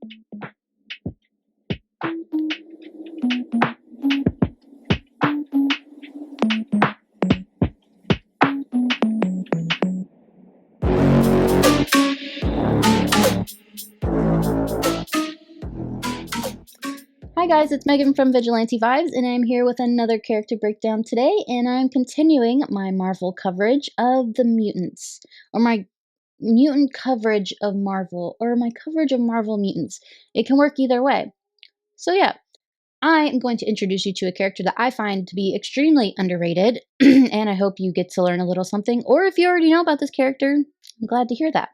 Hi guys, it's Megan from Vigilante Vibes, and I'm here with another character breakdown today, and I'm continuing my Marvel coverage of the mutants, or my mutant coverage of Marvel, or my coverage of Marvel mutants. It can work either way. So yeah, I am going to introduce you to a character that I find to be extremely underrated, and I hope you get to learn a little something, or if you already know about this character, I'm glad to hear that.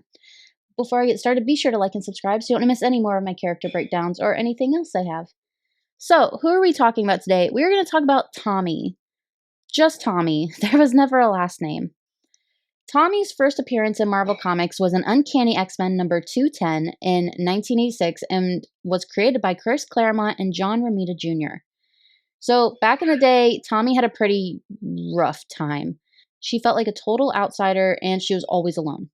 Before I get started, be sure to like and subscribe so you don't miss any more of my character breakdowns or anything else I have. So, who are we talking about today? We're going to talk about Tommy. Just Tommy. There was never a last name. Tommy's first appearance in Marvel Comics was in Uncanny X-Men number 210 in 1986 and was created by Chris Claremont and John Romita Jr. So, back in the day, Tommy had a pretty rough time. She felt like a total outsider and she was always alone.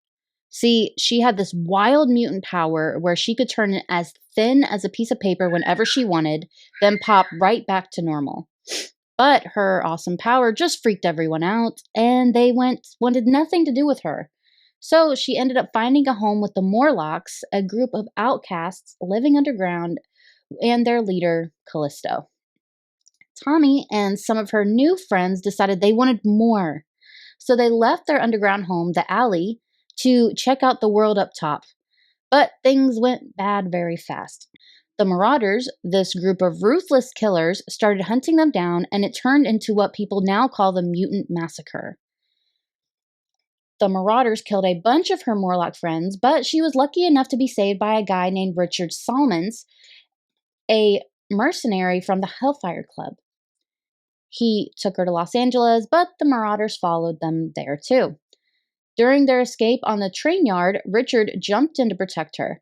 See, she had this wild mutant power where she could turn it as thin as a piece of paper whenever she wanted, then pop right back to normal. But her awesome power just freaked everyone out, and they wanted nothing to do with her. So she ended up finding a home with the Morlocks, a group of outcasts living underground, and their leader, Callisto. Tommy and some of her new friends decided they wanted more. So they left their underground home, the Alley, to check out the world up top. But things went bad very fast. The Marauders, this group of ruthless killers, started hunting them down, and it turned into what people now call the Mutant Massacre. The Marauders killed a bunch of her Morlock friends, but she was lucky enough to be saved by a guy named Richard Salmons, a mercenary from the Hellfire Club. He took her to Los Angeles, but the Marauders followed them there too. During their escape on the train yard, Richard jumped in to protect her.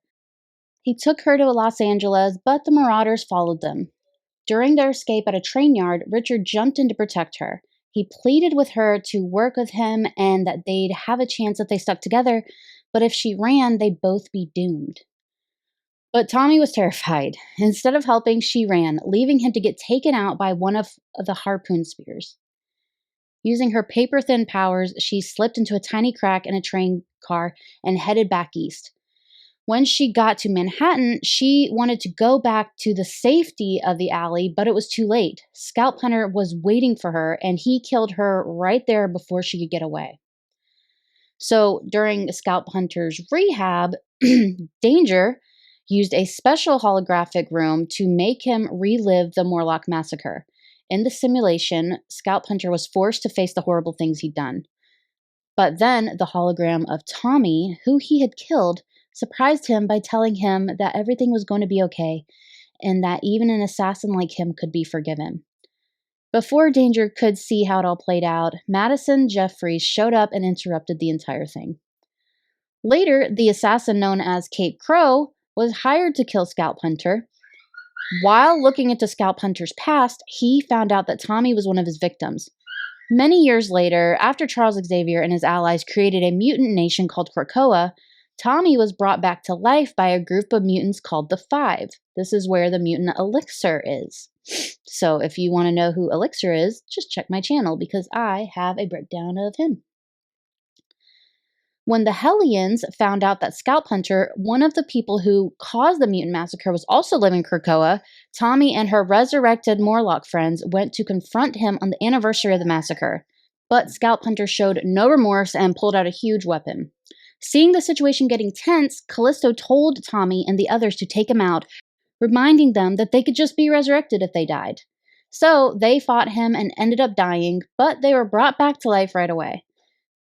He took her to Los Angeles, but the Marauders followed them. During their escape at a train yard, Richard jumped in to protect her. He pleaded with her to work with him and that they'd have a chance if they stuck together, but if she ran, they'd both be doomed. But Tommy was terrified. Instead of helping, she ran, leaving him to get taken out by one of the harpoon spears. Using her paper-thin powers, she slipped into a tiny crack in a train car and headed back east. When she got to Manhattan, she wanted to go back to the safety of the Alley, but it was too late. Scalp Hunter was waiting for her, and he killed her right there before she could get away. So during Scalp Hunter's rehab, Danger used a special holographic room to make him relive the Morlock massacre. In the simulation, Scalp Hunter was forced to face the horrible things he'd done. But then the hologram of Tommy, who he had killed, surprised him by telling him that everything was going to be okay and that even an assassin like him could be forgiven. Before Danger could see how it all played out, Madison Jeffries showed up and interrupted the entire thing. Later, the assassin known as Cape Crow was hired to kill Scalp Hunter. While looking into Scalp Hunter's past, he found out that Tommy was one of his victims. Many years later, after Charles Xavier and his allies created a mutant nation called Krakoa, Tommy was brought back to life by a group of mutants called the Five. This is where the mutant Elixir is. So if you want to know who Elixir is, just check my channel because I have a breakdown of him. When the Hellions found out that Scalp Hunter, one of the people who caused the mutant massacre, was also living in Krakoa, Tommy and her resurrected Morlock friends went to confront him on the anniversary of the massacre. But Scalp Hunter showed no remorse and pulled out a huge weapon. Seeing the situation getting tense, Callisto told Tommy and the others to take him out, reminding them that they could just be resurrected if they died. So they fought him and ended up dying, but they were brought back to life right away.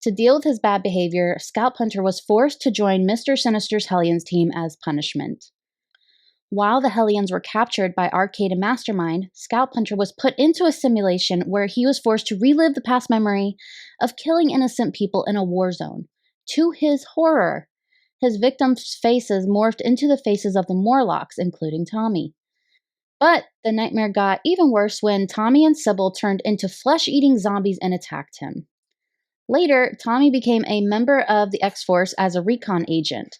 To deal with his bad behavior, Scalp Hunter was forced to join Mr. Sinister's Hellions team as punishment. While the Hellions were captured by Arcade and Mastermind, Scalp Hunter was put into a simulation where he was forced to relive the past memory of killing innocent people in a war zone. To his horror, his victims' faces morphed into the faces of the Morlocks, including Tommy. But the nightmare got even worse when Tommy and Sybil turned into flesh-eating zombies and attacked him. Later, Tommy became a member of the X-Force as a recon agent.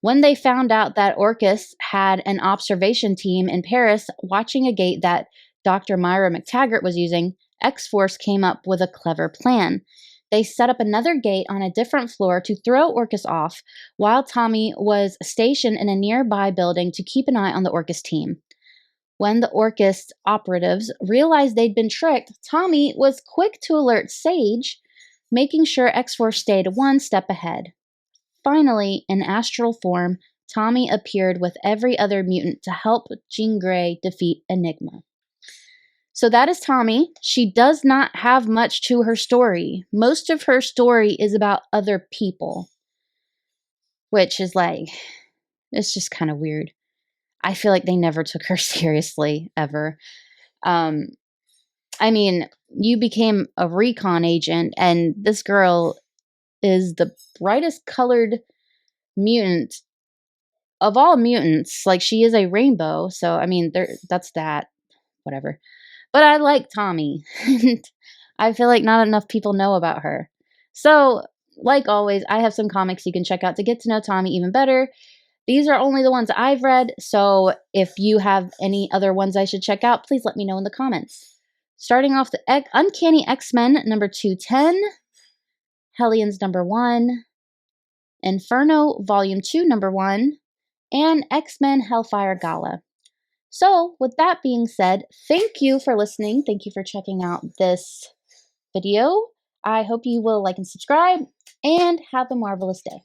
When they found out that Orcus had an observation team in Paris watching a gate that Dr. Myra McTaggart was using, X-Force came up with a clever plan. They set up another gate on a different floor to throw Orcus off, while Tommy was stationed in a nearby building to keep an eye on the Orcus team. When the Orcus operatives realized they'd been tricked, Tommy was quick to alert Sage, making sure X-Force stayed one step ahead. Finally, in astral form, Tommy appeared with every other mutant to help Jean Grey defeat Enigma. So that is Tommy. She does not have much to her story. Most of her story is about other people, which is like, it's just kind of weird. I feel like they never took her seriously, ever. I mean, you became a recon agent, and this girl is the brightest colored mutant of all mutants. Like, she is a rainbow, so I mean, that's that. Whatever. But I like Tommy. I feel like not enough people know about her. So, like always, I have some comics you can check out to get to know Tommy even better. These are only the ones I've read, so if you have any other ones I should check out, please let me know in the comments. Starting off the Uncanny X-Men number 210, Hellions number 1, Inferno Volume 2 number 1, and X-Men Hellfire Gala. So, with that being said, thank you for listening. Thank you for checking out this video. I hope you will like and subscribe, and have a marvelous day.